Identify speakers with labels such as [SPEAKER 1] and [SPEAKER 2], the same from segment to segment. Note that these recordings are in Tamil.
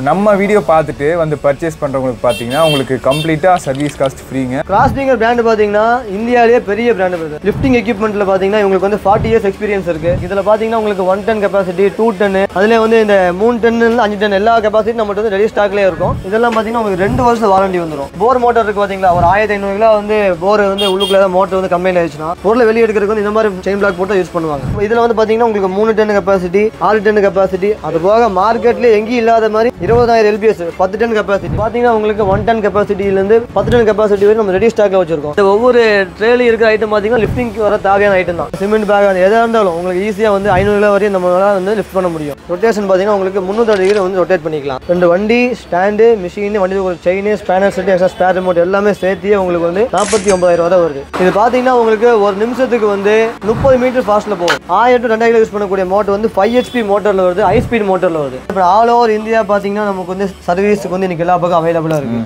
[SPEAKER 1] நம்ம வீடியோ பார்த்துட்டு வந்து பர்ச்சேஸ் பண்றவங்களுக்கு பாத்தீங்கன்னா உங்களுக்கு கம்ப்ளீட்டா சர்வீஸ் காஸ்ட் ஃப்ரீங்க.
[SPEAKER 2] கிராஸ்பிங்கர் பிராண்ட் பாத்தீங்கன்னா இந்தியாவிலேயே பெரிய பிராண்ட் வருது. லிஃப்டிங் எக்யூப்மெண்ட்ல பாத்தீங்கன்னா உங்களுக்கு வந்து 40 இயர்ஸ் எக்ஸ்பீரியன்ஸ் இருக்கு. இதுல பாத்தீங்கன்னா உங்களுக்கு 1 டன் கெபாசிட்டி, 2 டன், அதுல வந்து இந்த 3 டன் 5 டன் எல்லா கெபாசிட்டி நம்மகிட்ட வந்து ரெடி ஸ்டாக்லயே இருக்கும். இதெல்லாம் பாத்தீங்கன்னா உங்களுக்கு 2 வருஷம் வாரண்டி வந்துடும். போர் மோட்டர் இருக்கு பாத்தீங்களா, ஒரு 1500 கிலோ வந்து போர் வந்து உள்ளுக்குள்ள மோட்டர் வந்து கம்ப்ளைண்ட் ஆயிடுச்சுன்னா பொருளை வெளியே எடுக்கிறதுக்கு வந்து இந்த மாதிரி செயின் பிளாக் போட்டு யூஸ் பண்ணுவாங்க. இதுல வந்து பாத்தீங்கன்னா உங்களுக்கு 3 டன் கெபாசிட்டி, 6 டன் கெபாசிட்டி, அது போக மார்க்கெட்ல எங்கேயும் இல்லாத மாதிரி 20,000 LBS 10 டன் கெபாசிட்டி பாத்தீங்கன்னா உங்களுக்கு 1 டன் கெபாசிட்டில இருந்து 10 டன் கெபாசிட்டி வரை நம்ம ரெடி ஸ்டாக்ல வச்சிருக்கோம். ஒவ்வொரு ட்ரேல இருக்கிற ஐட்டம் பாத்தீங்கன்னா லிஃப்டிங் வர தேவையான ஐட்டம் தான். சிமெண்ட் பேக் எதா இருந்தாலும் உங்களுக்கு ஈஸியா வந்து 500 கிலோ வரையும் நம்மளால வந்து லிஃப்ட் பண்ண முடியும். ரொட்டேஷன் பாத்தீங்கன்னா உங்களுக்கு 360 டிகிரி வந்து ரொட்டேட் பண்ணிக்கலாம். 2 வண்டி ஸ்டாண்டு, மிஷின், வண்டி ஒரு chain, spanner set, extra spare remote எல்லாமே சேர்த்து உங்களுக்கு வந்து 49,000 வரை வருது. இது பாத்தீங்கன்னா உங்களுக்கு ஒரு நிமிஷத்துக்கு வந்து 30 மீட்டர் ஃபாஸ்ட்ல போகும். 1000 to 2000 யூஸ் பண்ணக்கூடிய மோட்டர் வந்து 5 HP மோட்டர்ல வருது, ஹை ஸ்பீட் மோட்டர்ல வருது. இப்போ ஆல் ஓவர் இந்தியா பாத்தீங்கன்னா நமக்கு வந்து சர்வீஸ்க்கு வந்து இன்னைக்கு எல்லா பக்கம் அவைலபிளா இருக்கு.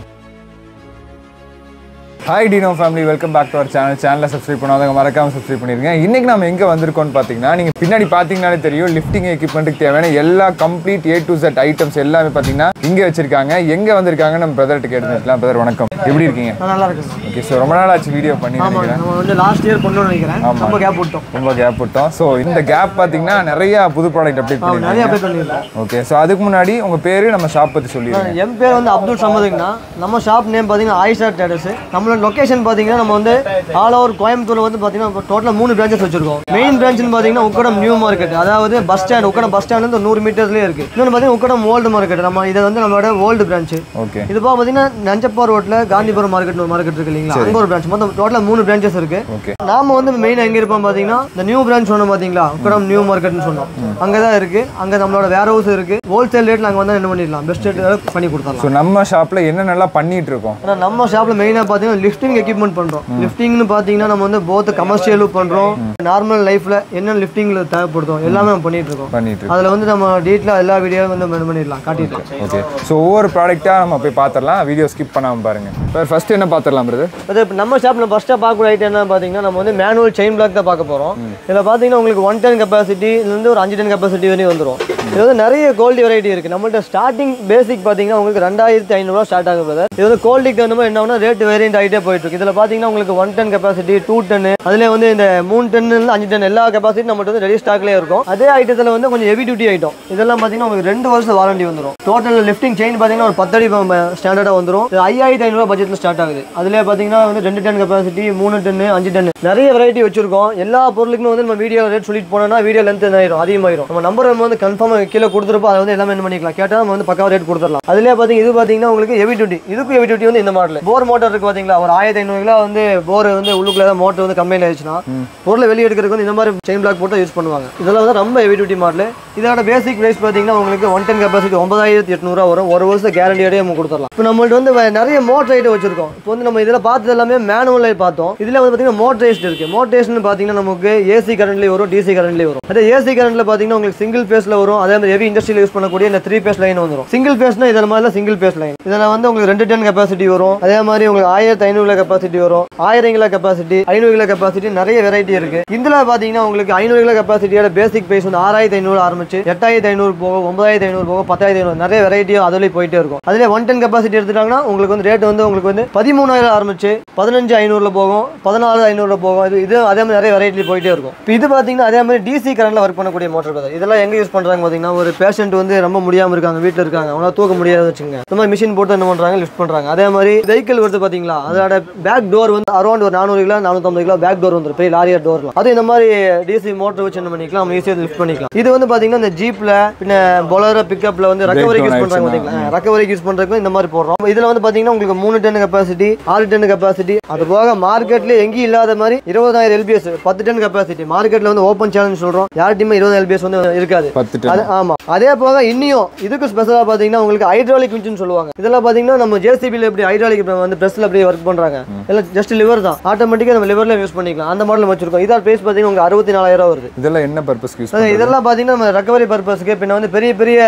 [SPEAKER 1] Hi Dino family, welcome back to our channel. சேனலை சப்ஸ்கிரைப் பண்ணாதவங்க மறக்காம சப்ஸ்கிரைப் பண்ணிருங்க. இன்னைக்கு நம்ம எங்கே வந்திருக்கோம்னு பார்த்தீங்கன்னா, நீங்கள் பின்னாடி பார்த்தீங்கன்னாலே தெரியும், லிஃப்டிங் எக்யூப்மெண்ட்டுக்கு தேவையான எல்லா complete A to Z items எல்லாமே பார்த்தீங்கன்னா இங்கே வச்சிருக்காங்க. எங்கே வந்திருக்காங்க நம்ம பிரதர்கிட்ட கேட்டுக்கலாம். பிரதர் வணக்கம், எப்படி இருக்கீங்க?
[SPEAKER 2] நல்லா இருக்கு.
[SPEAKER 1] ஓகே, ஸோ ரொம்ப நாள் ஆச்சு வீடியோ பண்ணி நினைக்கிறேன்.
[SPEAKER 2] நம்ம வந்து லாஸ்ட் இயர் பண்ணணும்னு நினைக்கிறேன். ரொம்ப கேப் விட்டோம். ஸோ இந்த கேப் பார்த்தீங்கன்னா நிறைய புது ப்ராடக்ட் அப்டேட் பண்ணிருக்கீங்க. ஓகே, ஸோ அதுக்கு முன்னாடி உங்கள் பேர் நம்ம ஷாப் பற்றி சொல்லிடுங்க. என் பேர் வந்து அப்துல் சமதுங்கண்ணா. நம்ம ஷாப் நேம் பார்த்தீங்கன்னா ஆயிஷா ட்ரேடர்ஸ். நம்மளோட லொகேஷன் பார்த்தீங்கன்னா நம்ம வந்து ஆல் ஓவர் கோயம்புத்தூர்ல வந்து பார்த்தீங்கன்னா டோட்டலாக 3 பிரான்ச்சஸ் வச்சிருக்கோம். மெயின் பிரான்ச்னு பார்த்தீங்கன்னா உக்கடம் நியூ மார்க்கெட், அதாவது bus stand, Ukkadam bus stand வந்து 100 மீட்டர்ஸ்லேயே இருக்கு. இன்னொன்று பார்த்தீங்கன்னா உக்கடம் ஓல்டு மார்க்கெட், நம்ம இதை வந்து நம்மளோட ஓல்டு பிரான்ச்.
[SPEAKER 1] ஓகே,
[SPEAKER 2] இது பார்த்தீங்கன்னா நஞ்சப்பா ரோட்ல காந்திபுரம் மார்க்கெட் ஒரு மார்க்கெட் இருக்கு இல்லைங்களா, அங்க ஒரு பிரான்ச். மொத்தம் டோட்டலாக 3 பிரான்ச்சஸ் இருக்கு. நாம வந்து மெயின் எங்க இருப்போம் பார்த்தீங்கன்னா இந்த நியூ பிரான்ச் சொன்னோம் பார்த்தீங்களா, உக்கடம் நியூ மார்க்கெட்னு சொன்னோம், அங்கதான் இருக்கு. அங்க நம்மளோட வேர் ஹவுஸ் இருக்கு. ஹோல்சேல் ரேட்ல அங்க வந்து என்ன பண்ணிடலாம், பெஸ்ட் ரேட் பண்ணி கொடுத்துடலாம்.
[SPEAKER 1] ஸோ நம்ம ஷாப்ல என்னென்னலாம் பண்ணிட்டு இருக்கோம்?
[SPEAKER 2] நம்ம ஷாப்ல மெயினா பார்த்தீங்கன்னா லிஃப்டிங் எக்யூப்மெண்ட் பண்றோம். லிஃப்டிங்னு பார்த்தீங்கன்னா நம்ம வந்து போத் கமர்ஷியலும் பண்றோம், நார்மல் லைஃப்ல என்ன லிஃப்டிங்ல தேவைப்படுதோ எல்லாமே நம்ம பண்ணிட்டு இருக்கோம். அதுல வந்து நம்ம டீட்டெயிலா எல்லா வீடியோ வந்து பண்ணிடலாம், காட்டிட்டு இருக்கோம்.
[SPEAKER 1] ஓகே, ஸோ ஒவ்வொரு ப்ராடக்ட்டா நம்ம போய் பார்த்துடலாம். வீடியோ ஸ்கிப் பண்ணாம பாருங்க. ஃபர்ஸ்ட் என்ன பார்த்துடலாம் பிரதர்?
[SPEAKER 2] நம்ம ஷாப்ல ஃபர்ஸ்டா பார்க்கக்கூடிய ஐட்டம் என்ன பார்த்தீங்கன்னா, நம்ம வந்து மேனுவல் செயின் பிளாக் தான் பார்க்க போறோம். இதுல பார்த்தீங்கன்னா உங்களுக்கு 1 டன் கெபாசிட்டி இருந்து ஒரு 5 டன் கெபாசிட்டி வரையும் வந்துடும். இது வந்து நிறைய குவாலிட்டி வெரைட்டி இருக்கு. நம்மள்ட்ட ஸ்டார்டிங் பேசிக் பார்த்தீங்கன்னா உங்களுக்கு 2500 ஸ்டார்ட் ஆகும் பிரதர். இது வந்து குவாலிட்டிக்கு தகுந்த மாதிரி என்ன ரேட் வேரியன்ட் ஆகிட்டே போயிட்டு இருக்கு. இதுல பார்த்தீங்கன்னா உங்களுக்கு 1 டன் கெபாசிட்டி, 2 டன், அதுல வந்து இந்த 3 டன் 5 டன் எல்லா கெபாசிட்டி நம்மகிட்ட வந்து ரெடி ஸ்டாக்லயே இருக்கும். அதே ஐட்டத்துல வந்து கொஞ்சம் ஹெவி டியூட்டி ஐட்டம். இதெல்லாம் பார்த்தீங்கன்னா உங்களுக்கு 2 வருஷம் வாரண்டி வந்துடும். டோட்டல் லிஃப்டிங் செயின் பார்த்தீங்கன்னா ஒரு 10 அடி ஸ்டாண்டர்டா வந்துடும். 5500 பட்ஜெட்ல ஸ்டார்ட் ஆகுது. அதுல பார்த்தீங்கன்னா வந்து 2 டன் கெபாசிட்டி, 3 டன், 5 டன் நிறைய வெரைட்டி வச்சிருக்கோம். எல்லா பொருளுக்குமே வந்து நம்ம வீடியோ ரேட் சொல்லிட்டு போனோம்னா வீடியோ லென்த் ஆயிரும், அதிகமாயிரும். நம்ம நம்பர் நம்ம வந்து கன்ஃபார்ம் கீழே கொடுத்துருப்போம். அதை வந்து எல்லாமே என்ன பண்ணிக்கலாம், கேட்டால் நம்ம வந்து பக்காவா ரேட் கொடுத்துடலாம். அதுலேயே பார்த்தீங்கன்னா இது பார்த்தீங்கன்னா உங்களுக்கு ஹெவி டியூட்டி. இதுக்கும் ஹெவி டியூட்டி வந்து இந்த மாடல் போர் மோட்டர் இருக்கு பார்த்தீங்களா, ஒரு 1500 கிலோ வந்து போர் வந்து உள்ளுக்குள்ள மோட்டர் வந்து கம்ப்ளைண்ட் ஆயிடுச்சுன்னா பொருளை வெளியே எடுக்கிறதுக்கு வந்து இந்த மாதிரி செயின் பிளாக் போட்டு யூஸ் பண்ணுவாங்க. இதெல்லாம் வந்து ரொம்ப ஹெவி டியூட்டி மாடல். இதோட பேசிக் பிரைஸ் பார்த்தீங்கன்னா உங்களுக்கு 1 டன் கெபாசிட்டி 9800 வரும். ஒரு வருஷம் கேரண்டியோடய நம்ம கொடுத்துடலாம். இப்போ நம்மள்ட்ட வந்து நிறைய மோட்டர் ஐட்டம் வச்சிருக்கோம். இப்போ வந்து நம்ம இதில் பார்த்தது எல்லாமே மேனுவல் பார்த்தோம். இதில் வந்து பார்த்தீங்கன்னா மோட்டரைஸ்ட் இருக்கு. மோட்டரைஸ்ட்னு பார்த்தீங்கன்னா நமக்கு ஏசி கரண்ட்லேயே வரும், டிசி கரண்ட்லேயே வரும். அதே ஏசி கரண்ட்ல பார்த்தீங்கன்னா உங்களுக்கு சிங்கிள் பேஸ்ல வரும். அதே மாதிரி ஹெவி இண்டஸ்ட்ரியில் யூஸ் பண்ணக்கூடிய இந்த 3 பேஸ் லைன் வந்துடும். சிங்கிள் பேஸ்னா இதில் மாதிரி சிங்கிள் பேஸ் லைன். இதில் வந்து உங்களுக்கு 2 டன் கெபாசிட்டி வரும். அதே மாதிரி உங்களுக்கு 1500 கிலோ கெபாசிட்டி வரும், 1000 கிலோ கெபாசிட்டி, 500 கிலோ கெபாசிட்டி நிறைய வெரைட்டி இருக்கு. இதுல பார்த்தீங்கன்னா உங்களுக்கு 500 கிலோ கெபாசிட்டியோட பேசிக் பிரைஸ் வந்து 6500 ஆரம்பிச்சு 8500 போகும், 9500 போகும், 10500 நிறைய வெரைட்டியும் அதுல போயிட்டே இருக்கும். அதுல 1 டன் கெபாசிட்டி எடுத்துட்டாங்கன்னா உங்களுக்கு வந்து ரேட் வந்து உங்களுக்கு வந்து 13000 ஆரம்பிச்சு 15500 போகும், 14500 போகும். இது அதே மாதிரி நிறைய வெரைட்டி போயிட்டே இருக்கும். இது பார்த்தீங்கன்னா அதே மாதிரி டிசி கரண்ட்ல ஒர்க் பண்ணக்கூடிய மோட்டர் பிரதர். இதெல்லாம் எங்க யூஸ் பண்றாங்க பார்த்தீங்கன்னா, ஒரு பேஷண்ட் வந்து ரொம்ப முடியாம இருக்காங்க, வீட்டில் இருக்காங்க, அவங்களால தூக்க முடியாது வச்சுங்க, இந்த மாதிரி மிஷின் போட்டு என்ன பண்றாங்க, லிஃப்ட் பண்றாங்க. அதே மாதிரி வெஹிக்கிள் வருது பாத்தீங்களா, அதோட பேக் டோர் வந்து அரௌண்ட் ஒரு 400 கிலோ 450 கிலோ பேக் டோர் வந்துடும், பெரிய லாரியா டோர்லாம். அது இந்த மாதிரி டிசி மோட்டர் வச்சு என்ன பண்ணிக்கலாம், நம்ம ஈஸியாக லிஃப்ட் பண்ணிக்கலாம். இது வந்து பாத்தீங்கன்னா இந்த ஜீப்ல பின்ன பொலரோ பிக்கப்ல வந்து ரெக்கவரிக்கு யூஸ் பண்றாங்க பாத்தீங்களா, ரெக்கவரிக்கு யூஸ் பண்றதுக்கு இந்த மாதிரி போடுறோம். இதுல வந்து பாத்தீங்கன்னா உங்களுக்கு 3 டன் கெபாசிட்டி, 6 டன் கெபாசிட்டி, அது போக மார்க்கெட்ல எங்கேயும் இல்லாத மாதிரி 20,000 LBS 10 டன் கெபாசிட்டி. மார்க்கெட்ல வந்து ஓப்பன் சேலஞ்ச் சொல்றோம், யார்ட்டையுமே 20 LBS வந்து இருக்காது. ஆமா. அதே போக இன்னும் இதுக்கு ஸ்பெஷலா பாத்தீங்கன்னா உங்களுக்கு ஹைட்ராலிக் விஞ்சுன்னு சொல்லுவாங்க. இதெல்லாம் பாத்தீங்கன்னா நம்ம ஜேசிபில எப்படி ஹைட்ராலிக் வந்து பிரஸ்ல அப்படியே ஒர்க் பண்றாங்க, எல்லாம் ஜஸ்ட் லிவர் தான், ஆட்டோமேட்டிக்கா நம்ம லிவர்ல யூஸ் பண்ணிக்கலாம். அந்த மாடல் வச்சிருக்கோம். இதோட பிரைஸ் பாத்தீங்கன்னா உங்களுக்கு 64,000 வருது.
[SPEAKER 1] இதெல்லாம் என்ன பர்பஸ்க்கு யூஸ் பண்ணுவீங்க?
[SPEAKER 2] இதெல்லாம் பாத்தீங்கன்னா நம்ம ரெக்கவரி பர்பஸ்க்கு. பின்ன வந்து பெரிய பெரிய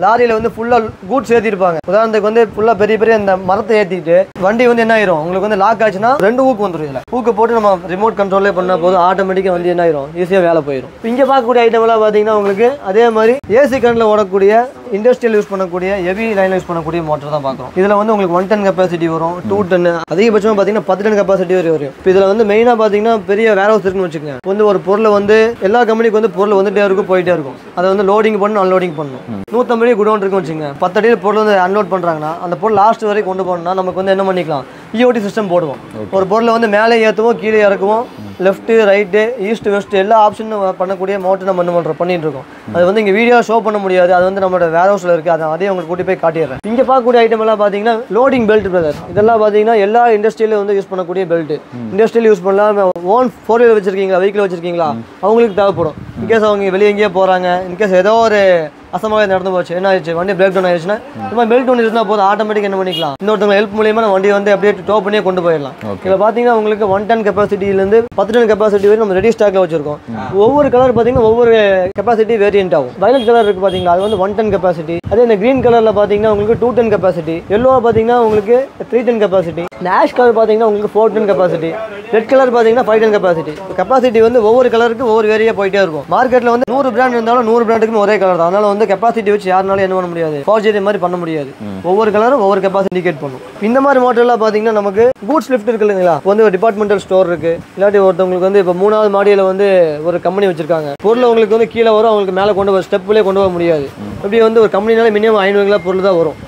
[SPEAKER 2] லாரியில வந்து ஃபுல்லா கூட்ஸ் ஏத்திருப்பாங்க. உதாரணத்துக்கு வந்து ஃபுல்லா பெரிய பெரிய இந்த மரத்தை ஏத்திட்டு வண்டி வந்து என்ன ஆயிரும், உங்களுக்கு வந்து லாக் ஆச்சுன்னா 2 ஊக்கு வந்துடும். இதுல ஊக்கு போட்டு நம்ம ரிமோட் கண்ட்ரோல்லே பண்ணா போதும், ஆட்டோமேட்டிக்கா வந்து என்ன ஆயிரும், ஈஸியா வேலை போயிடும். இங்க பார்க்கக்கூடிய ஐட்டம் எல்லாம் பாத்தீங்கன்னா உங்களுக்கு அதே மாதிரி ஏசி கரண்ட்ல ஓடக்கூடிய இண்டஸ்ட்ரியல் யூஸ் பண்ணக்கூடிய ஹெவி லைன் யூஸ் பண்ணக்கூடிய மோட்டர் தான் பார்க்குறோம். இதில் வந்து உங்களுக்கு 1 டன் கெப்பாசிட்டி வரும், 2 டன், அதிகபட்சமாக பார்த்தீங்கன்னா 10 டன் கெப்பாசிட்டி வரும். இப்போ இதில் வந்து மெயினாக பார்த்தீங்கன்னா பெரிய வேர் ஹவுஸ் இருக்குன்னு வச்சுக்கோங்க. வந்து ஒரு பொருளை வந்து எல்லா கம்பெனிக்கு வந்து பொருள் வந்துட்டே இருக்கும், போயிட்டே இருக்கும். அதை வந்து லோடிங் பண்ணணும், அன்லோடிங் பண்ணணும். 150 குடோன் இருக்குன்னு வச்சுக்கோங்க. 10 அடியில் பொருள் வந்து அன்லோட் பண்ணுறாங்கன்னா அந்த பொருள் லாஸ்ட் வரைக்கும் கொண்டு போகணும்னா நமக்கு வந்து என்ன பண்ணிக்கலாம், இஓடி சிஸ்டம் போடுவோம். ஒரு பொருளை வந்து மேலே ஏற்றுவோம், கீழே இறக்குவோம், லெஃப்ட் ரைட்டு ஈஸ்ட் வெஸ்ட் எல்லா ஆப்ஷனும் பண்ணக்கூடிய மோட்டர் நம்ம என்ன பண்ணிட்டு இருக்கோம். அது வந்து இங்கே வீடியோ ஷோ பண்ண முடியாது, அது வந்து நம்மளோட வேர் ஹவுஸில் இருக்குது. அதே உங்களுக்கு கூட்டி போய் காட்டிடுறேன். இங்கே பார்க்கக்கூடிய ஐட்டம் எல்லாம் பார்த்தீங்கன்னா லோடிங் பெல்ட் பிரதர். இதெல்லாம் பார்த்தீங்கன்னா எல்லா இண்டஸ்ட்ரியிலும் வந்து யூஸ் பண்ணக்கூடிய பெல்ட். இண்டஸ்ட்ரியல் யூஸ் பண்ணலாம். ஓன் 4 வீலர் வச்சிருக்கீங்களா, வெஹிக்கிள் வச்சிருக்கீங்களா, அவங்களுக்கு தேவைப்படும். இன்கேஸ் அவங்க வெளியே எங்கேயே போகிறாங்க, இன்கேஸ் ஏதோ ஒரு அசம்பாவிதம் நடந்து போச்சு, என்ன ஆயிடுச்சு, வண்டி பிரேக் டவுன் ஆயிடுச்சுன்னா இந்த பெல்ட் ஒன்று இருந்தால் போதும், ஆட்டோமேட்டிக் என்ன பண்ணிக்கலாம், இன்னொருத்தவங்க ஹெல்ப் மூலியமாக நம்ம வண்டியை வந்து அப்படியே டோ பண்ணியே கொண்டு போயிடலாம். இதில் பார்த்தீங்கன்னா உங்களுக்கு 1 டன் கெப்பாசிட்டிலேருந்து 10 டன் கெப்பாசிட்டி வரை நம்ம ரெடி ஸ்டாக்ல வச்சிருக்கோம். ஒவ்வொரு கலர் பார்த்தீங்கன்னா ஒவ்வொரு கெப்பாசிட்டி வேரியன்ட் ஆகும். வயலட் கலர் இருக்கு பார்த்தீங்களா, அது வந்து 1 டன் கெப்பாசிட்டி. அதே இந்த கிரீன் கலரில் பார்த்தீங்கன்னா உங்களுக்கு 2 டன் கெப்பாசிட்டி. எல்லோ பார்த்தீங்கன்னா உங்களுக்கு 3 டன் கெப்பாசிட்டி. இந்த ஆஷ் கலர் பார்த்தீங்கன்னா உங்களுக்கு 4 டன் கெப்பாசிட்டி. ரெட் கலர் பார்த்தீங்கன்னா 5 டன் கெப்பாசிட்டி. கெப்பாசிட்டி வந்து ஒவ்வொரு கலருக்கு ஒவ்வொரு வேரியா போயிட்டே இருக்கும். மார்க்கெட்டில் வந்து 100 பிராண்ட் இருந்தாலும் 100 பிராண்டுக்கும் ஒரே கலர் தான். அதனால வந்து கெப்பாசிட்டி வச்சு யாருனாலும் என்ன பண்ண முடியாது, ஃபார்ஜரி மாதிரி பண்ண முடியாது. ஒவ்வொரு கலரும் ஒவ்வொரு கெப்பாசிட்டி இண்டிகேட் பண்ணும். இந்த மாதிரி மோட்டர்லாம் பார்த்தீங்கன்னா நமக்கு கூட்ஸ் லிஃப்ட் இருக்கு இல்லைங்களா, வந்து ஒரு டிபார்ட்மெண்டல் ஸ்டோர் இருக்கு. இல்லாட்டி ஒருத்தவங்களுக்கு வந்து இப்போ 3வது மாடியில் வந்து ஒரு கம்பெனி வச்சிருக்காங்க. பொருள் உங்களுக்கு வந்து கீழே வரும், அவங்களுக்கு மேலே கொண்டு போய் ஸ்டெப்லேயே கொண்டு போக முடியாது. இப்படி வந்து ஒரு கம்பெனினால மினிமம் 500 கிலோ பொருள் தான் வரும்.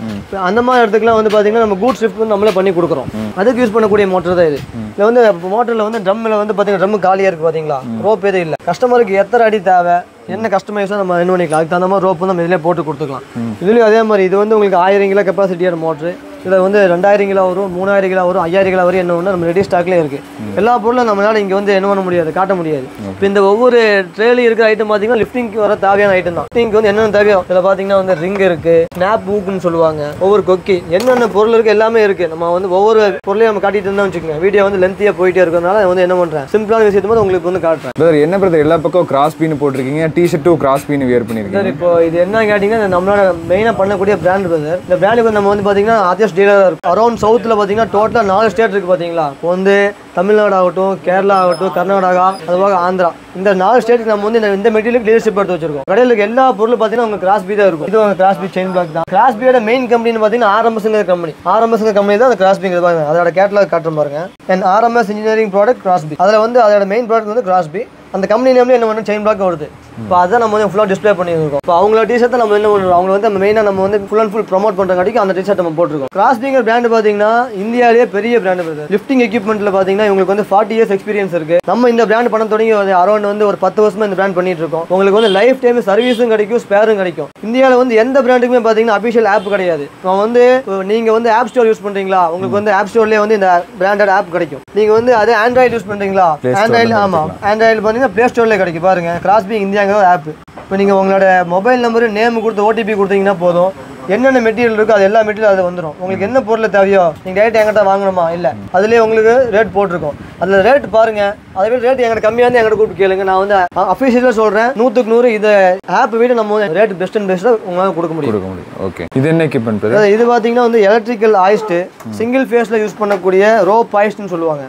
[SPEAKER 2] அந்த மாதிரி இடத்துக்குலாம் வந்து பார்த்தீங்கன்னா நம்ம கூட்ஸ் லிஃப்ட் வந்து நம்மளே பண்ணி கொடுக்குறோம். அதுக்கு யூஸ் பண்ணக்கூடிய மோட்டர் தான் இது. இதில் வந்து மோட்டரில் வந்து ட்ரம்மில் வந்து பார்த்தீங்கன்னா ட்ரம் காலியாக இருக்குது பார்த்தீங்களா, ரோப் எதுவும் இல்லை. கஸ்டமருக்கு எத்தனை அடி தேவை, என்ன கஸ்டமைஸோ நம்ம என்ன பண்ணிக்கலாம், அதுக்கு தகுந்த மாதிரி ரோப் வந்து நம்ம இதிலே போட்டு கொடுத்துக்கலாம். இதுலேயும் அதே மாதிரி இது வந்து உங்களுக்கு 1000 கிலோ கெப்பாசிட்டியான மோட்ரு. இதில் வந்து 2000 கிலோ வரும், 3000 கிலோ வரும், 5000 கிலோ வரும். என்ன ஒன்று நம்ம ரெடி ஸ்டாக்லேயே இருக்குது. எல்லா பொருளும் நம்மளால இங்கே வந்து என்ன பண்ண முடியாது, காட்ட முடியாது. இப்போ இந்த ஒவ்வொரு ட்ரேலையும் இருக்கிற ஐட்டம் பார்த்தீங்கன்னா லிஃப்டிங்க்கு வர தேவையான ஐட்டம் தான். லிஃப்டிங்க்கு வந்து என்னென்ன தேவையோ இதில் பார்த்தீங்கன்னா வந்து ரிங் இருக்குது, ஸ்னாப் ஊக்குன்னு சொல்லுவாங்க, ஒவ்வொரு கொக்கி, என்னென்ன பொருள் இருக்குது எல்லாமே இருக்குது. நம்ம வந்து ஒவ்வொரு பொருளையும் நம்ம காட்டிட்டு இருந்தால் வச்சுக்கோங்க, வீடியோ வந்து லென்த்தியாக போயிட்டே இருக்கிறதுனால வந்து என்ன பண்ணுறேன், சிம்பிளான விஷயத்தை வந்து உங்களுக்கு வந்து காட்டுறேன்.
[SPEAKER 1] பிரதர் என்ன பிரதர் எல்லா பக்கம் கிராஸ் பீன் போட்டிருக்கீங்க, டிஷர்ட்டும் கிராஸ் பீன் வேர் பண்ணிருக்கீங்க.
[SPEAKER 2] சார் இப்போ இது என்ன கேட்டிங்கன்னா நம்மளோட மெயினாக பண்ணக்கூடிய பிராண்ட் பிரதர். இந்த பிராண்டுக்கு நம்ம வந்து பார்த்தீங்கன்னா ஆத்தியஸ் டீலராக இருக்கும். அரௌண்ட் சவுத்தில் பார்த்தீங்கன்னா டோட்டலாக 4 ஸ்டேட் இருக்குது பார்த்தீங்களா. இப்போ வந்து தமிழ்நாடு ஆகட்டும், கேரளா ஆகட்டும், கர்நாடகா, அதுபோக ஆந்திரா, இந்த 4 ஸ்டேட்டுக்கு நம்ம வந்து இந்த மெட்டீரியல் டீலர்ஷிப் எடுத்து வச்சிருக்கோம். கடையில் எல்லா பொருளும் பார்த்தீங்கன்னா உங்களுக்கு கிராஸ் பீ தான் இருக்கும். இது உங்க கிராஸ் பீ செயின் பிளாக் தான். கிராஸ் பீயோட மெயின் கம்பெனின்னு பார்த்தீங்கன்னா ஆர்எம்எஸ்ங்கிற கம்பெனி. ஆர்எம்எஸ்ங்கிற கம்பெனி தான் அந்த கிராஸ் பீங்கிறது பாருங்க. அதோட கேட்டலாக் காட்டுற பாருங்க. அண்ட் ஆர்எம்எஸ் இன்ஜினியரிங் ப்ராடக்ட் கிராஸ் பீ. அதில் வந்து அதோட மெயின் ப்ராடக்ட் வந்து கிராஸ் பீ. அந்த கம்பெனி நேம்ல என்ன பண்ணும், செயின் பிளாக் வருது. இப்போ அதான் நம்ம வந்து ஃபுல்லாக டிஸ்பிளே பண்ணியிருக்கோம். இப்போ அவங்களோட டிஷர்ட்டை நம்ம என்ன பண்ணுறோம், அவங்க வந்து மெயினாக நம்ம வந்து ஃபுல் அண்ட் ஃபுல் ப்ரொமோட் பண்ணுறங்காட்டிக்கு அந்த டிஷர்ட் நம்ம போட்டிருக்கோம். கிராஸ் பீங்கிற பிராண்ட் பார்த்தீங்கன்னா இந்தியாவிலேயே பெரிய பிராண்ட் இருக்குது. லிஃப்டிங் எக்யூப்மெண்ட்டில் பார்த்தீங்கன்னா உங்களுக்கு வந்து 40 இயர்ஸ் எக்ஸ்பீரியன்ஸ் இருக்குது. நம்ம இந்த பிராண்ட் பண்ண தொடங்கி அரௌண்ட் வந்து ஒரு 10 வருஷமா இந்த பிராண்ட் பண்ணிட்டு இருக்கோம். உங்களுக்கு வந்து லைஃப் டைம் சர்வீஸும் கிடைக்கும், ஸ்பேரும் கிடைக்கும். இந்தியாவில் வந்து எந்த பிராண்டுக்குமே பார்த்தீங்கன்னா அபிஷியல் ஆப் கிடையாது. இப்போ வந்து நீங்கள் வந்து ஆப் ஸ்டோர் யூஸ் பண்ணுறீங்களா, உங்களுக்கு வந்து ஆப் ஸ்டோர்லேயே வந்து இந்த பிராண்டட் ஆப் கிடைக்கும். நீங்கள் வந்து அதே ஆண்ட்ராய்டு யூஸ் பண்ணுறீங்களா, ஆண்ட்ராய்டு, ஆமாம் ஆண்ட்ராய்டு பார்த்தீங்கன்னா ப்ளே ஸ்டோர்லேயே கிடைக்கும். பாருங்க கிராஸ் பீ இந்தியாங்கிற ஒரு ஆப். இப்போ நீங்கள் உங்களோட மொபைல் நம்பரு நேம் கொடுத்து ஓடிபி கொடுத்தீங்கன்னா போதும், என்னென்ன மெட்டீரியல் இருக்கோ அது எல்லா மெட்டீரியல் அது வந்துடும். உங்களுக்கு என்ன பொருள் தேவையோ நீங்கள் டேரெக்ட் எங்கிட்ட வாங்கணுமா இல்லை, அதுலேயே உங்களுக்கு ரேட் போட்டிருக்கோம். அதில் ரேட் பாருங்க, அதே மாதிரி ரேட் எங்கிட்ட கம்மியாக இருந்து எங்கிட்ட கூப்பிட்டு கேளுங்க. நான் வந்து அஃபிஷியலாக சொல்கிறேன், 100க்கு 100 இந்த ஆப் வீடு நம்ம வந்து ரேட் பெஸ்ட் அண்ட் பெஸ்ட்டாக உங்களால் கொடுக்க முடியும்.
[SPEAKER 1] ஓகே, இது என்ன எக்யூப்மெண்ட்?
[SPEAKER 2] இது பார்த்தீங்கன்னா வந்து எலக்ட்ரிக்கல் ஆயிஸ்ட், சிங்கிள் ஃபேஸில் யூஸ் பண்ணக்கூடிய ரோப் ஆயிஸ்ட்னு சொல்லுவாங்க.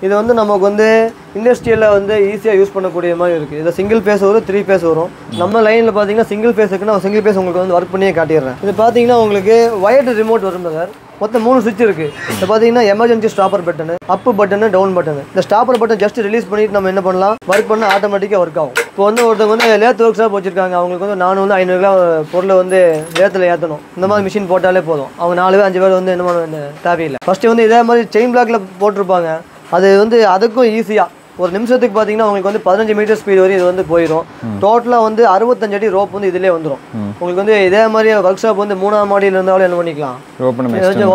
[SPEAKER 2] இது வந்து நமக்கு வந்து இண்டஸ்ட்ரியலில் வந்து ஈஸியாக யூஸ் பண்ணக்கூடிய மாதிரி இருக்குது. இதில் சிங்கிள் ஃபேஸ் வரும், 3 ஃபேஸ் வரும். நம்ம லைனில் பார்த்தீங்கன்னா சிங்கிள் ஃபேஸ் இருக்குன்னா சிங்கிள் ஃபேஸ் உங்களுக்கு வந்து ஒர்க் பண்ணியே காட்டிடுறேன். இது பார்த்தீங்கன்னா உங்களுக்கு வயர்டு ரிமோட் வரும் சார். மொத்தம் 3 சுவிட்ச் இருக்குது. இப்போ பார்த்தீங்கன்னா எமர்ஜென்சி ஸ்டாப்பர் பட்டனு, அப் பட்டனு, டவுன் பட்டனு. இந்த ஸ்டாப்பர் பட்டன் ஜஸ்ட் ரிலீஸ் பண்ணிட்டு நம்ம என்ன பண்ணலாம், ஒர்க் பண்ண ஆட்டோமேட்டிக்காக ஒர்க் ஆகும். இப்போ வந்து ஒருத்தவங்க வந்து லேத் ஒர்க் ஷாப் வச்சிருக்காங்க, அவங்களுக்கு வந்து 400 கிலோ பொருளை வந்து லேத்தில் ஏற்றணும். இந்த மாதிரி மிஷின் போட்டாலே போதும், அவங்க 4 பேர் 5 பேர் வந்து என்ன பண்ண தேவையில்லை. ஃபஸ்ட்டு வந்து இதே மாதிரி செயின் பிளாக்ல போட்டிருப்பாங்க. அது வந்து அதுக்கும் ஈஸியாக ஒரு நிமிஷத்துக்கு பார்த்தீங்கன்னா உங்களுக்கு வந்து 15 மீட்டர் ஸ்பீட் வரையும் இது வந்து போயிடும். டோட்டலாக வந்து 65 அடி ரோப் வந்து இதிலே வந்துடும். உங்களுக்கு வந்து இதே மாதிரி ஒர்க் ஷாப் வந்து 3ஆம் மாடியில் இருந்தாலும் என்ன பண்ணிக்கலாம்,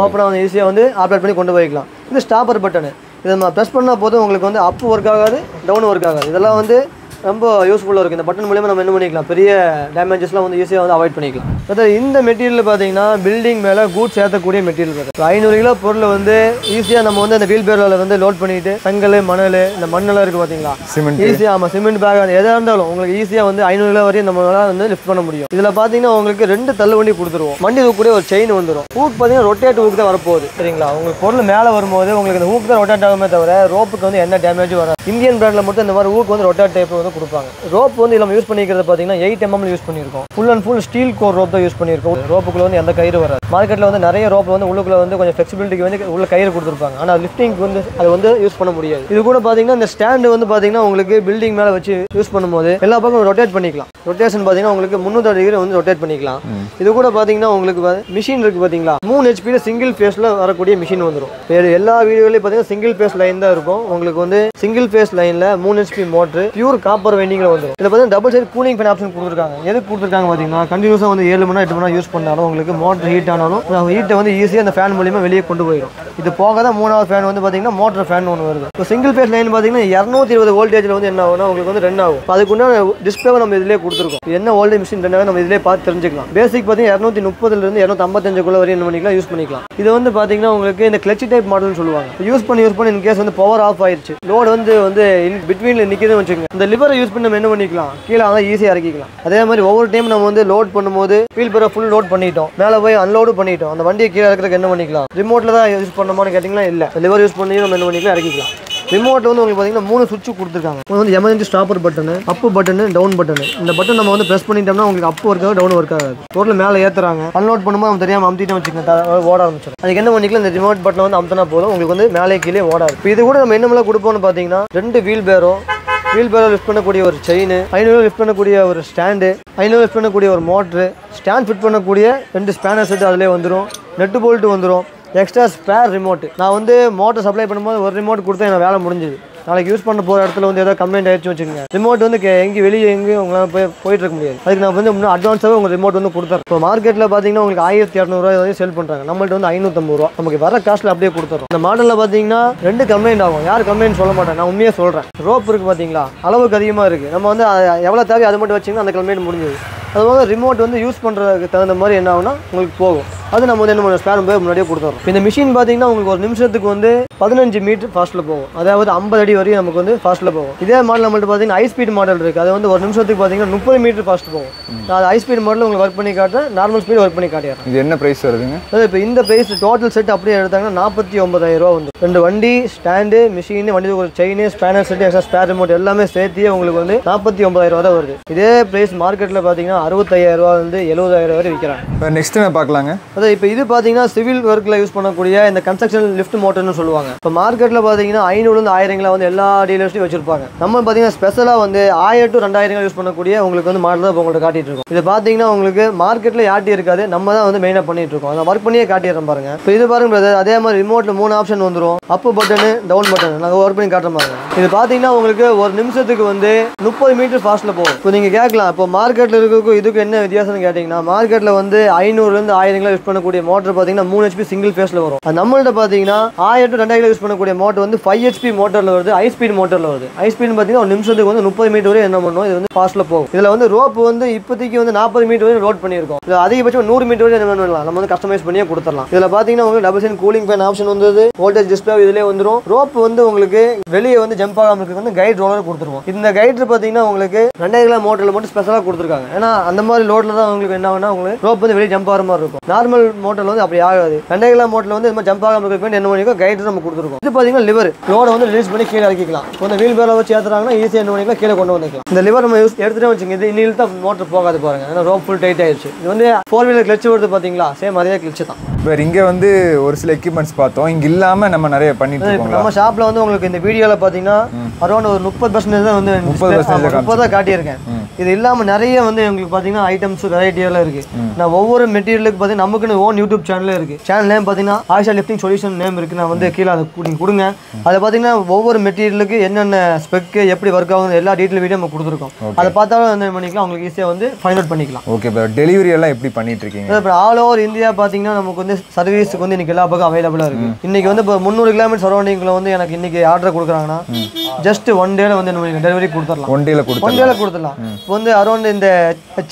[SPEAKER 2] ஓப்பனாக வந்து ஈஸியாக வந்து ஆப்ரேட் பண்ணி கொண்டு போய்க்கலாம். இது ஸ்டாப்பர் பட்டனு, இதை நம்ம ப்ரெஸ் பண்ணால் போதும் உங்களுக்கு வந்து அப் ஒர்க் ஆகாது, டவுன் ஒர்க் ஆகாது. இதெல்லாம் வந்து ரொம்ப யூஸ்ஃபுல்லாக இருக்குது. இந்த பட்டன் மூலியமாக நம்ம என்ன பண்ணிக்கலாம், பெரிய டேமேஜஸ்லாம் வந்து ஈஸியாக வந்து அவாய்ட் பண்ணிக்கலாம். அதாவது இந்த மெட்டீரியல் பார்த்தீங்கன்னா பில்டிங் மேலே கூட்ஸ் ஏற்றக்கூடிய மெட்டீரியல். 500 கிலோ பொருள் வந்து ஈஸியாக நம்ம வந்து அந்த வீல் பேரில் வந்து லோட் பண்ணிட்டு செங்கல், மணல், இந்த மண்ணெல்லாம் இருக்குது பார்த்தீங்களா, சிமெண்ட் ஈஸியாக, ஆமாம் சிமெண்ட் பேக் எதாக இருந்தாலும் உங்களுக்கு ஈஸியாக வந்து 500 கிலோ வரையும் நம்மளால் வந்து லிஃப்ட் பண்ண முடியும். இதில் பார்த்தீங்கன்னா உங்களுக்கு 2 தள்ளு வண்டி கொடுத்துருவோம். வண்டி கூட ஒரு செயின் வந்துடும். ஹூக் பார்த்தீங்கன்னா ரொட்டேட் ஹூக் தான் வரப்போகுது சரிங்களா. உங்களுக்கு பொருள் மேலே வரும்போது உங்களுக்கு இந்த ஹூக் தான் ரொட்டேட் ஆகுமே தவிர ரோப்புக்கு வந்து என்ன டேமேஜும் வராது. இந்தியன் பிராண்டில் மட்டும் இந்த மாதிரி ஹூக் வந்து ரொட்டேட் டைப் வந்து கொடுப்பாங்க. ரோப் வந்து நம்ம யூஸ் பண்ணிக்கிறது பார்த்தீங்கன்னா 8 mm யூஸ் பண்ணியிருக்கோம். Full and full steel core rope தான் யூஸ் பண்ணியிருக்கோம். ரோப்புக்குள்ள வந்து எந்த கயிறு வராது. மார்க்கெட்டில் வந்து நிறைய ரோப்பில் வந்து உள்ளுக்குள்ள வந்து கொஞ்சம் ஃப்ளெக்சிபிலிட்டிக்கு வந்து உள்ள கயிறு கொடுத்துருப்பாங்க. ஆனால் லிஃப்டிங்க்கு வந்து அது வந்து யூஸ் பண்ண முடியாது. இது கூட பார்த்தீங்கன்னா இந்த ஸ்டாண்டு வந்து பார்த்தீங்கன்னா உங்களுக்கு பில்டிங் மேலே வச்சு யூஸ் பண்ணும்போது எல்லா பக்கம் ரொட்டேட் பண்ணிக்கலாம். ரொட்டேஷன் பார்த்தீங்கன்னா உங்களுக்கு 360 டிகிரி வந்து ரொட்டேட் பண்ணிக்கலாம். இது கூட பார்த்தீங்கன்னா உங்களுக்கு மிஷின் இருக்குது பார்த்தீங்களா, 3 HP சிங்கிள் ஃபேஸில் வரக்கூடிய மிஷின் வந்துடும். எல்லா வீடியோலையும் பார்த்தீங்கன்னா சிங்கிள் ஃபேஸ் லைன் தான் இருக்கும். உங்களுக்கு வந்து சிங்கிள் ஃபேஸ் லைனில் 3 HP மோட்ரு பியூர் காப்பர் வைண்டிங்கில் வந்துடும். இதில் பார்த்தீங்கன்னா double side cooling fan option கொடுத்துருக்காங்க. எதுக்கு கொடுத்துருக்காங்க பார்த்தீங்கன்னா கண்டினியூஸாக வந்து 7 மணி நேரம் 8 மணி நேரம் யூஸ் பண்ணாலும் உங்களுக்கு மோட்டர் ஹீட் ஆனாலும் ஹீட்டை வந்து ஈஸியாக அந்த ஃபேன் மூலியமாக வெளியே கொண்டு போயிடும். இது போக தான் 3வது ஃபேன் வந்து பார்த்தீங்கன்னா மோட்டர் ஃபேன் ஒன்று வருது. இப்போ சிங்கிள் ஃபேஸ் லைன் பார்த்தீங்கன்னா 220 வோல்டேஜில் வந்து என்ன ஆகும்னா உங்களுக்கு வந்து ரன் ஆகும். அதுக்குண்டான டிஸ்பிளேவை நம்ம இதிலே கொடுத்துருக்கோம். என்ன வோல்டேஜ் மிஷின் ரன் ஆகும் நம்ம இதிலே பார்த்து தெரிஞ்சுக்கலாம். பேசிக் பார்த்தீங்கன்னா 230 255 வரையும் என்ன பண்ணிக்கலாம் யூஸ் பண்ணிக்கலாம். இது வந்து பார்த்தீங்கன்னா உங்களுக்கு இந்த கிளட்ச் டைப் மாடல்னு சொல்லுவாங்க. யூஸ் பண்ணி இன் கேஸ் வந்து பவர் ஆஃப் ஆயிடுச்சு, லோடு வந்து பிட்வீனில் நிற்கிறதுன்னு வச்சுக்கோங்க, இந்த லிவரை யூஸ் பண்ணி நம்ம என்ன பண்ணிக்கலாம், கீழே அதான் ஈஸியாக இறக்கிக்கலாம். அதே மாதிரி ஒவ்வொரு டைம் நம்ம வந்து லோட் பண்ணும்போது வீல் பேரை ஃபுல் லோட் பண்ணிட்டோம், மேலே போய் அன்லோடு பண்ணிட்டோம், அந்த வண்டியை கீழே இறக்கிறதுக்கு என்ன பண்ணிக்கலாம், ரிமோட்டில் தான் யூஸ் பண்ணணுமான்னு கேட்டிங்கன்னா இல்லை, லிவர் யூஸ் பண்ணி நம்ம என்ன பண்ணிக்கலாம் இறக்கிக்கலாம். ரிமோட்டில் வந்து உங்களுக்கு பார்த்தீங்கன்னா 3 சுவிட்ச் கொடுத்துருக்காங்க. வந்து எமர்ஜென்சி ஸ்டாப்பர் பட்டனு, அப்பு பட்டனு, டவுன் பட்டனு. இந்த பட்டன் நம்ம வந்து ப்ரெஸ் பண்ணிட்டோம்னா உங்களுக்கு அப்பு ஒர்க் ஆகும், டவுன் ஒர்க் ஆகாது. டோட்டல் மேலே ஏற்றுறாங்க, அன்லோட் பண்ணும்போது நம்ம தெரியாமல் அமுத்திட்டோம் வச்சுக்கோங்க, ஓட ஆரம்பிச்சிடும். அதுக்கு என்ன பண்ணிக்கலாம், இந்த ரிமோட் பட்டனை வந்து அமுத்தினா போதும், உங்களுக்கு வந்து மேலே கீழே ஓடாது. இப்போ இது கூட நம்ம என்னமெல்லாம் கொடுப்போம்னு பார்த்தீங்கன்னா 2 வீல் பேரோ லிஃப்ட் பண்ணக்கூடிய ஒரு செயின், 500 லிஃப்ட் பண்ணக்கூடிய ஒரு ஸ்டாண்டு, 500 லிஃப்ட் பண்ணக்கூடிய ஒரு மோட்ரு, ஸ்டாண்ட் ஃபிட் பண்ணக்கூடிய 2 ஸ்பேனர் செட் அதிலே வந்துடும், நெட்டு போல்ட்டு வந்துடும், எக்ஸ்ட்ரா ஸ்பேர் ரிமோட்டு. நான் வந்து மோட்டர் சப்ளை பண்ணும்போது ஒரு ரிமோட் கொடுத்தா எனக்கு வேலை முடிஞ்சுது. நாளைக்கு யூஸ் பண்ண போகிற இடத்துல வந்து ஏதாவது கம்ப்ளைண்ட் ஆயிடுச்சு வச்சுக்கோங்க, ரிமோட் வந்து எங்கேயும் வெளியே எங்கேயும் உங்களால் போயிட்டு இருக்க முடியாது. அதுக்கு நான் வந்து இன்னும் அட்வான்ஸாகவே உங்கள் ரிமோட் வந்து கொடுத்துறேன். இப்போ மார்க்கெட்டில் பார்த்தீங்கன்னா உங்களுக்கு 1200 வரையும் சேல் பண்ணுறாங்க, நம்மள்ட்ட வந்து 550 ரூபா நமக்கு வர காஸ்ட்டில் அப்படியே கொடுத்துறோம். இந்த மாடலில் பார்த்தீங்கன்னா 2 கம்ப்ளைண்ட் ஆகும், யார் கம்ப்ளைண்ட் சொல்ல மாட்டேன், நான் உண்மையாக சொல்கிறேன். ரோப் இருக்குது பார்த்தீங்களா, அளவுக்கு அதிகமாக இருக்குது, நம்ம வந்து எவ்வளோ தேவை அது மட்டும் வச்சிங்கன்னா அந்த கம்ப்ளைண்ட் முடிஞ்சது. அதுபோக ரிமோட் வந்து யூஸ் பண்ணுறதுக்கு தகுந்த மாதிரி என்ன ஆகுனா உங்களுக்கு போகும், அது நம்ம வந்து என்ன பண்ண ஸ்பேர் முன்னாடியே கொடுத்துறோம். இந்த மிஷின் பார்த்தீங்கன்னா உங்களுக்கு ஒரு நிமிஷத்துக்கு வந்து 15 மீட்டர் ஃபாஸ்ட்டில் போகும், அதாவது 50 அடி வரையும் நமக்கு வந்து ஃபாஸ்ட்டில் போகும். இதே மாடல் நம்மள்ட்ட பார்த்தீங்கன்னா ஹை ஸ்பீட் மாடல் இருக்குது, அது வந்து ஒரு நிமிஷத்துக்கு பார்த்தீங்கன்னா 30 மீட்டர் ஃபாஸ்ட் போகும். அது ஹை ஸ்பீட் மாடல் உங்களுக்கு ஒர்க் பண்ணி காட்டுறேன், நார்மல் ஸ்பீட் ஒர்க் பண்ணி காட்டிடுறேன்.
[SPEAKER 1] இது என்ன ப்ரைஸ் வருதுங்க?
[SPEAKER 2] இப்போ இந்த ப்ரைஸ் டோட்டல் செட் அப்படியே எடுத்தாங்கன்னா 49,000 ரூபா வந்து 2 வண்டி, ஸ்டாண்டு, மிஷின், வண்டி ஒரு chain, spanner set, extra spare remote எல்லாமே சேர்த்தியே உங்களுக்கு வந்து 49,000 ரூபா தான் வருது. இதே ப்ரைஸ் மார்க்கெட்டில் பார்த்தீங்கன்னா 65,000 ரூபா வந்து 70,000 வரை விற்கிறாங்க.
[SPEAKER 1] இப்போ நெக்ஸ்ட் நான் பார்க்கலாங்க.
[SPEAKER 2] அதான் இப்போ இது பார்த்தீங்கன்னா சிவில் ஒர்க்கில் யூஸ் பண்ணக்கூடிய இந்த கன்ஸ்ட்ரக்ஷன் லிஃப்ட் மோட்டர்னு சொல்லுவாங்க. இப்போ மார்க்கெட்டில் பார்த்தீங்கன்னா 500 1000 வந்து எல்லா டீலர்ஸ்லையும் வச்சிருப்பாங்க. நம்ம பார்த்தீங்கன்னா ஸ்பெஷலாக வந்து 1000 to 2000 யூஸ் பண்ணக்கூடிய உங்களுக்கு வந்து மாடல் தான் இப்போ உங்கள்கிட்ட காட்டிட்டு இருக்கோம். இது பார்த்தீங்கன்னா உங்களுக்கு மார்க்கெட்டில் யாட்டி இருக்காது, நம்ம தான் வந்து மெயினாக பண்ணிட்டு இருக்கோம். அதை ஒர்க் பண்ணியே காட்டிடுறோம் பாருங்க. இப்போ இது பாருங்க, அதே மாதிரி ரிமோட்டில் 3 ஆப்ஷன் வந்துடும், அப்பு பட்டனு, டவுன் பட்டன். நாங்கள் ஒர்க் பண்ணி காட்டுற பாருங்க. இது பார்த்தீங்கன்னா உங்களுக்கு ஒரு நிமிஷத்துக்கு வந்து 30 மீட்டர் ஃபாஸ்ட்டில் போகும். இப்போ நீங்கள் கேட்கலாம், இப்போ மார்க்கெட்டில் இருக்கிறதுக்கும் இதுக்கு என்ன வித்தியாசம்னு கேட்டிங்கன்னா, மார்க்கெட்டில் வந்து 500 to 1000 யூஸ் பண்ணக்கூடிய மோட்டர் பார்த்தீங்கன்னா 3 HP சிங்கிள் ஃபேஸில் வரும். அது நம்மள்ட்ட பார்த்தீங்கன்னா 1000 to 2000 யூஸ் பண்ணக்கூடிய மோட்டர் வந்து 5 HP மோட்டரில் வருது, ஹை ஸ்பீட் மோட்டரில் வருது. ஹை ஸ்பீட் பார்த்தீங்கன்னா ஒரு நிமிஷத்துக்கு வந்து 30 மீட்டர் வரை என்ன பண்ணுவோம், இது வந்து ஃபாஸ்ட்டில் போகும். இதில் வந்து ரோப் வந்து இப்போதைக்கு வந்து 40 மீட்டர் வரை லோட் பண்ணியிருக்கோம். இது அதிகபட்சம் 100 மீட்டர் வரை என்ன பண்ணலாம், நம்ம வந்து கஸ்டமைஸ் பண்ணியே கொடுத்துடலாம். இதில் பார்த்தீங்கன்னா உங்களுக்கு double side cooling fan option வந்தது, வோல்டேஜ் டிஸ்பிளே இதிலே வந்துடும். ரோப் வந்து உங்களுக்கு வெளியே வந்து ஜம்ப் ஆகாமல் இருக்கிறது வந்து கைட் ரோலர் கொடுத்துருவோம். இந்த கைட்ரு பார்த்தீங்கன்னா உங்களுக்கு 2000 மோட்டரில் மட்டும் ஸ்பெஷலாக கொடுத்துருக்காங்க. ஏன்னா அந்த மாதிரி லோடில் தான் உங்களுக்கு என்ன ஆகுனா உங்களுக்கு ரோப் வந்து வெளியே ஜம்ப் ஆகிற மாதிரி இருக்கும். நார்மல் மோட்டரில் வந்து அப்படி ஆகாது. 2000 மோட்டரில் வந்து இந்த மாதிரி ஜம்ப் ஆகாமல் இருக்க என்ன பண்ணிக்கோ கைட்ரு நம்ம கொடுத்துருக்கோம். இது பார்த்தீங்கன்னா லிவர் லோடை வந்து ரிலீஸ் பண்ணி கீழே இறக்கிக்கலாம். இப்போ வீல் பேரில் வச்சு ஏற்றுறாங்கன்னா ஈஸியாக என்ன பண்ணிக்கலாம், கீழே கொண்டு வந்துக்கலாம். இந்த லிவர் நம்ம எடுத்துகிட்டே வச்சுங்க, இது இன்னில் தான் மோட்டர் போகாது பாருங்க, ஏன்னா ரோப் ஃபுல் டைட் ஆயிடுச்சு. இது வந்து 4 வீலர் கிளச்சு வருது பார்த்தீங்களா, சேம் அதே கிளச்சு தான்.
[SPEAKER 1] வேறு இங்கே வந்து ஒரு சில எக்யூப்மெண்ட்ஸ் பார்த்தோம், இங்கே இல்லாமல் நம்ம நிறைய பண்ணிட்டு இருக்கோம்.
[SPEAKER 2] நம்ம ஷாப்பில் வந்து உங்களுக்கு இந்த வீடியோவில் பார்த்தீங்கன்னா அரௌண்ட் ஒரு 30% தான் வந்து 30 தான் காட்டியிருக்கேன். இது இல்லாமல் நிறைய வந்து உங்களுக்கு பார்த்தீங்கன்னா ஐட்டம்ஸ் வெரைட்டியெல்லாம் இருக்குது. நான் ஒவ்வொரு மெட்டீரியலுக்கு பார்த்தீங்கன்னா நமக்குன்னு ஓன் யூடியூப் சேனலே இருக்குது. சேனல் நேம் பார்த்தீங்கன்னா ஆயிஷா லிஃப்டிங் சொல்யூஷன் நேம் இருக்குது. நான் வந்து கீழே அதை நீங்கள் கொடுங்க. அதை பார்த்தீங்கன்னா ஒவ்வொரு மெட்டீரியலுக்கு என்னென்ன ஸ்பெக்கு எப்படி ஒர்க் ஆகுது எல்லா டீட்டெயில் வீடியோ நம்ம கொடுத்துருக்கோம். அதை பார்த்தாலும் வந்து பண்ணிக்கலாம், உங்களுக்கு ஈஸியாக வந்து ஃபைண்ட் அவுட் பண்ணிக்கலாம்.
[SPEAKER 1] ஓகே, இப்போ டெலிவரி எல்லாம் எப்படி பண்ணிட்டு இருக்கீங்க?
[SPEAKER 2] இப்போ ஆல் ஓவர் இந்தியா பார்த்தீங்கன்னா நமக்கு வந்து சர்வீஸுக்கு வந்து இன்னைக்கு எல்லா பக்கம் அவைலபிளாக இருக்குது. இன்னைக்கு வந்து இப்போ 300 கிலோமீட்டர் சரௌண்டிங்கில் வந்து எனக்கு இன்னைக்கு ஆர்டர் கொடுக்குறாங்கன்னா ஜஸ்ட் 1 டேல வந்து டெலிவரி கொடுத்துடலாம். 1 டேல கொடுத்துடலாம். இப்போ வந்து அரௌண்ட் இந்த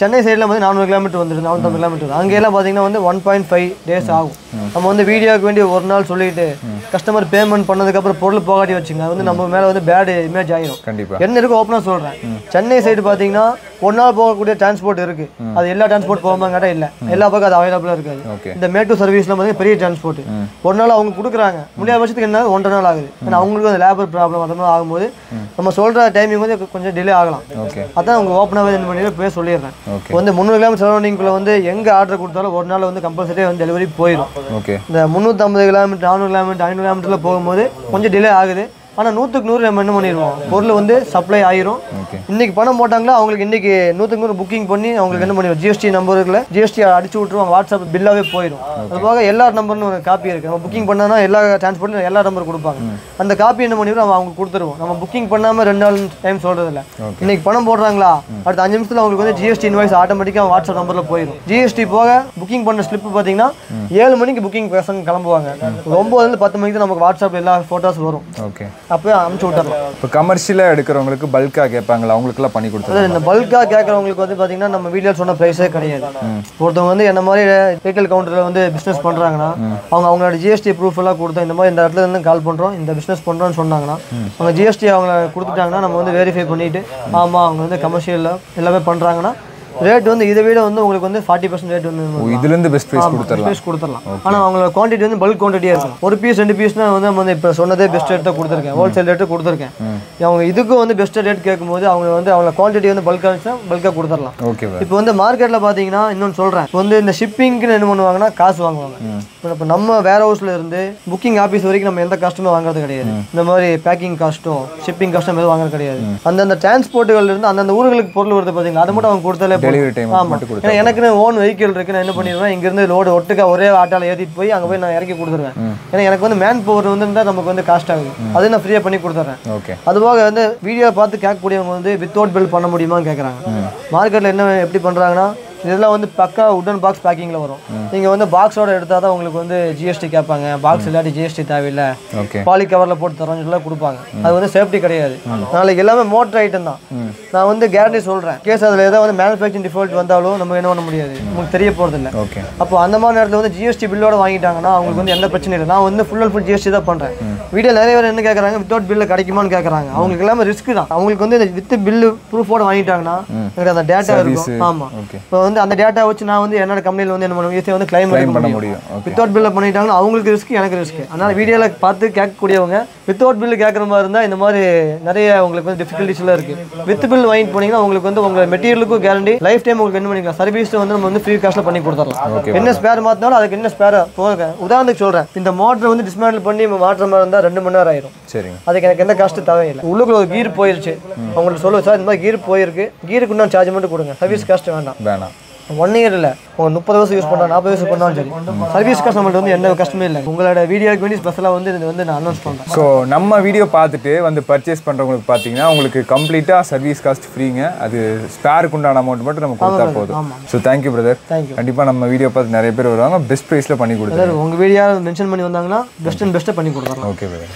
[SPEAKER 2] சென்னை சைடில் வந்து 400 கிலோமீட்டர் வந்துருக்கு, 450 கிலோமீட்டர். அங்கெல்லாம் பார்த்தீங்கன்னா வந்து 1.5 days ஆகும். நம்ம வந்து வீடியோக்கு வேண்டி ஒரு நாள் சொல்லிட்டு கஸ்டமர் பேமெண்ட் பண்ணதுக்கப்புறம் பொருள் போகாட்டி வச்சுங்க, அது வந்து நம்ம மேலே வந்து பேட் இமேஜ் ஆகிடும். கண்டிப்பாக என்ன இருக்கு ஓப்பனாக சொல்கிறேன். சென்னை சைடு பார்த்தீங்கன்னா ஒரு நாள் போகக்கூடிய டிரான்ஸ்போர்ட் இருக்கு. அது எல்லா டிரான்ஸ்போர்ட் போகாம கேட்டால் இல்லை, எல்லா பக்கம் அது அவைலபிளாக இருக்காது. இந்த மேட்டூர் சர்வீஸ்ல பார்த்தீங்கன்னா பெரிய டிரான்ஸ்போர்ட் ஒரு நாள் அவங்க கொடுக்குறாங்க, முடியாத பட்சத்துக்கு என்ன 1.5 நாள் ஆகுது. ஏன்னா அவங்களுக்கு அந்த லேபர் ப்ராப்ளம் அதெல்லாம் ஆகும்போது போகும்போது நம்ம சொல்கிற டைமிங் வந்து கொஞ்சம் டிலே ஆகலாம்.
[SPEAKER 1] ஓகே,
[SPEAKER 2] அதான் உங்கள் ஓப்பனாகவே என்ன பண்ணி போய் சொல்லிடுறேன்.
[SPEAKER 1] ஓகே,
[SPEAKER 2] வந்து 300 கிலோமீட்டர் சரௌண்டிங்குள்ளே வந்து எங்கே ஆர்டர் கொடுத்தாலும் ஒரு நாள் வந்து கம்பல்சரியாக வந்து டெலிவரி போயிடும்.
[SPEAKER 1] ஓகே.
[SPEAKER 2] இந்த 350 கிலோமீட்டர் 400 கிலோமீட்டர் 500 கிலோமீட்டரில் போகும்போது கொஞ்சம் டிலே ஆகுது. ஆனால் 100க்கு 100 நம்ம என்ன பண்ணிடுவோம், பொருள் வந்து சப்ளை ஆயிரும். இன்னைக்கு பணம் போட்டாங்களா அவங்களுக்கு இன்னைக்கு 100க்கு 100 புக்கிங் பண்ணி அவங்களுக்கு என்ன பண்ணிடுவோம், ஜிஎஸ்டி நம்பருக்குள்ள ஜிஎஸ்டி அடிச்சு விட்டுருவாங்க, வாட்ஸ்அப் பில்லாவே போயிடும். அதுபோக எல்லா நம்பர்னு ஒரு காப்பி இருக்குது. நம்ம புக்கிங் பண்ணால் எல்லா டிரான்ஸ்போர்ட்லையும் எல்லா நம்பர் கொடுப்பாங்க. அந்த காப்பி என்ன பண்ணிடுவோம், அவங்க கொடுத்துருவோம். நம்ம புக்கிங் பண்ணாமல் 2 நாள் டைம் சொல்கிறதில்ல. இன்னைக்கு பணம் போடுறாங்களா அடுத்த 5 நிமிஷத்தில் அவங்களுக்கு வந்து ஜிஎஸ்டி இன்வாய்ஸ் ஆட்டோமேட்டிக்காக வாட்ஸ்அப் நம்பரில் போயிடும். ஜிஎஸ்டி போக புக்கிங் பண்ண ஸ்லிப் பார்த்தீங்கன்னா 7 மணிக்கு புக்கிங் பசங்க கிளம்புவாங்க. 9 10 மணிக்கு தான் நமக்கு வாட்ஸ்அப் எல்லா ஃபோட்டோஸ் வரும்.
[SPEAKER 1] ஓகே,
[SPEAKER 2] அப்போயே அனுப்பிச்சு விட்டுறோம்.
[SPEAKER 1] இப்போ கமர்ஷியலாக எடுக்கிறவங்களுக்கு பல்காக கேட்பாங்களா, அவங்களுக்குலாம் பண்ணி கொடுத்துருவோம்.
[SPEAKER 2] இந்த பல்காக கேட்குறவங்களுக்கு வந்து பார்த்தீங்கன்னா நம்ம வீடியோ சொன்ன ப்ரைஸே கிடையாது. ஒருத்தவங்க வந்து என்ன மாதிரி ரீட்டைல் கவுண்டரில் வந்து பிஸ்னஸ் பண்ணுறாங்கன்னா அவங்களோட ஜிஎஸ்டி ப்ரூஃப் எல்லாம் கொடுத்தோம், இந்த மாதிரி இந்த இடத்துல இருந்து கால் பண்ணுறோம், இந்த பிஸ்னஸ் பண்ணுறோன்னு சொன்னாங்கன்னா அவங்க ஜிஎஸ்டி அவங்க கொடுத்துட்டாங்கன்னா நம்ம வந்து வெரிஃபை பண்ணிவிட்டு ஆமாம் அவங்க வந்து கமர்ஷியலில் எல்லாமே பண்ணுறாங்கன்னா ரேட் வந்து இதை விட வந்து உங்களுக்கு வந்து 40% ரேட் வந்து
[SPEAKER 1] இதுலேருந்து பெஸ்ட் ப்ரைஸ்
[SPEAKER 2] கொடுத்துடலாம். ஆனால் அவங்களோட குவான்டிட்டி வந்து பல்க் குவான்டிட்டியாக இருக்கும். ஒரு பீஸ் 2 பீஸ்னா வந்து நம்ம வந்து இப்போ சொன்னதே பெஸ்ட் ரேட் தான் கொடுத்துருக்கேன், ஹோல்சேல் ரேட்டு கொடுத்துருக்கேன். அவங்க இதுக்கும் வந்து பெஸ்ட் ரேட் கேட்கும்போது அவங்க வந்து அவங்கள குவான்டிட்டி வந்து பல்காக இருந்துச்சுன்னா பல்காக கொடுத்துடலாம்.
[SPEAKER 1] ஓகே.
[SPEAKER 2] இப்போ வந்து மார்க்கெட்டில் பார்த்தீங்கன்னா இன்னொன்று சொல்கிறேன், வந்து இந்த ஷிப்பிங்க்கு என்ன பண்ணுவாங்கன்னா காசு வாங்குவாங்க. இப்போ நம்ம வேர் ஹவுஸில் இருந்து புக்கிங் ஆஃபீஸ் வரைக்கும் நம்ம எந்த காஸ்ட்டுமே வாங்குறது கிடையாது. இந்த மாதிரி பேக்கிங் காஸ்ட்டும் ஷிப்பிங் காஸ்ட்டும் எதுவும் வாங்குறது கிடையாது. அந்தந்த டிரான்ஸ்போர்ட்டுகள் இருந்து அந்தந்த ஊர்களுக்கு பொருள் வருது பார்த்தீங்களா, அதை மட்டும் அவங்க கொடுத்தாலே
[SPEAKER 1] டெலிவரி டைம்.
[SPEAKER 2] ஆமாம், ஏன்னா எனக்கு ஓன் வெஹிக்கிள் இருக்கு. நான் என்ன பண்ணிடுவேன், இங்கேருந்து லோடு ஒட்டுக்கா ஒரே ஆட்டால ஏற்றிட்டு போய் அங்கே போய் நான் இறக்கி கொடுத்துருவேன். ஏன்னா எனக்கு வந்து மேன் பவர் வந்து இருந்தால் நமக்கு வந்து காஸ்ட் ஆகுது, அது நான் ஃப்ரீயாக பண்ணி கொடுத்துட்றேன்.
[SPEAKER 1] ஓகே.
[SPEAKER 2] அதுபோக வந்து வீடியோ பார்த்து கேட்கக்கூடியவங்க வந்து வித்தவுட் பில் பண்ண முடியுமான்னு கேட்குறாங்க. மார்க்கெட்டில் என்ன எப்படி பண்ணுறாங்கன்னா இதெல்லாம் வந்து பக்கா உடன் பாக்ஸ் பேக்கிங்கில் வரும். நீங்கள் வந்து பாக்ஸோட எடுத்தால் தான் உங்களுக்கு வந்து ஜிஎஸ்டி கேட்பாங்க. பாக்ஸ் இல்லாட்டி ஜிஎஸ்டி தேவையில்லை, பாலி கவரில் போட்டு தரோன்னு சொல்லி கொடுப்பாங்க. அது வந்து சேஃப்டி கிடையாது. நாளைக்கு எல்லாமே மோட்டர் ஐட்டம் தான். நான் வந்து கேரண்டி சொல்கிறேன், கேஸ் அதில் ஏதாவது வந்து மேனுஃபேக்சரிங் டிஃபால்ட் வந்தாலும் நம்ம என்ன பண்ண முடியாது, உங்களுக்கு தெரிய போகிறதில்ல. அப்போ அந்த மாதிரி நேரத்தில் வந்து ஜிஎஸ்டி பில்லோட வாங்கிட்டாங்கன்னா அவங்களுக்கு வந்து எந்த பிரச்சனையும் இல்லை. நான் வந்து ஃபுல் அண்ட் ஃபுல் ஜிஎஸ்டி தான் பண்ணுறேன். வீடியோ நிறைய பேர் என்ன கேட்குறாங்க, வித்தவுட் பில்லு கிடைக்குமான்னு கேட்குறாங்க. அவங்களுக்கு எல்லாமே ரிஸ்க் தான். அவங்களுக்கு வந்து வித் பில்லு ப்ரூஃபோட வாங்கிட்டாங்கன்னா எனக்கு அந்த டேட்டா இருக்கும். ஆமாம், இப்போ வந்து அந்த டேட்டா வச்சு நான் வந்து என்னோட கம்பெனியில் வந்து என்ன பண்ணுவோம், ஈஸியாக வந்து கிளைம் பண்ண முடியும். வித்தவுட் பில்ல பண்ணிட்டாங்கன்னா அவங்களுக்கு ரிஸ்க், எனக்கு ரிஸ்க். அதனால் வீடியோவில் பார்த்து கேட்கக்கூடியவங்க வித்தவுட் பில்லு கேட்குற மாதிரி இருந்தால் இந்த மாதிரி நிறைய உங்களுக்கு வந்து டிஃபிகல்ட்டிஸ்லாம் இருக்குது. வித் பில் வாங்கிட்டு போனீங்கன்னா உங்களுக்கு வந்து உங்கள் மெட்டீரியலுக்கும் கேரண்டி, லைஃப் டைம் உங்களுக்கு என்ன பண்ணிக்கலாம், சர்வீஸ் வந்து நம்ம வந்து ஃப்ரீ காஸ்ட்டில் பண்ணி கொடுத்துடலாம். என்ன ஸ்பேர் மாற்றினாலும் அதுக்கு என்ன ஸ்பேர் போக. உதாரணத்துக்கு சொல்கிறேன், இந்த மோட்டர் வந்து டிஸ்மேண்டில் பண்ணி மாற்ற மாதிரி இருந்தால் 2 மணி நேரம் ஆயிரும். சரி, அதுக்கு எனக்கு எந்த காஸ்ட்டு தேவையில்லை. உள்ளுக்குள்ள ஒரு கீர் போயிருச்சு, அவங்களுக்கு சொல்லுவோம் சார் இந்த மாதிரி கீர் போயிருக்கு, கீருக்கு இன்னும் சார்ஜ் மட்டும் கொடுங்க, சர்வீஸ் காஸ்ட் வேண்டாம். 1 இயர் இல்லை, உங்க 30 வருஷம் யூஸ் பண்ணா 40 வருஷம் பண்ணாலும் சரி, சர்வீஸ் காஸ்ட் நம்மள்ட்ட வந்து எந்த கஷ்டமே இல்லை. உங்களோட வீடியோக்கு வேண்டி ஸ்பெஷலாக வந்து இது வந்து நான் அனௌன்ஸ் பண்ணுறேன்.
[SPEAKER 1] ஸோ நம்ம வீடியோ பார்த்துட்டு வந்து பர்ச்சேஸ் பண்ணுறவங்களுக்கு பார்த்தீங்கன்னா உங்களுக்கு கம்ப்ளீட்டாக சர்வீஸ் காஸ்ட் ஃப்ரீங்க. அது ஸ்பேருக்கு உண்டான அமௌண்ட் மட்டும் நம்ம கொடுத்தா போதும். So thank you brother. கண்டிப்பாக நம்ம வீடியோ பார்த்து நிறைய பேர் வருவாங்க, பெஸ்ட் ப்ரைஸில் பண்ணி கொடுத்துருவோம்.
[SPEAKER 2] உங்கள் வீடியோ மென்ஷன் பண்ணி வந்தாங்கன்னா பெஸ்ட் அண்ட் பெஸ்ட்டாக பண்ணி கொடுத்துருவோம்.
[SPEAKER 1] Okay brother.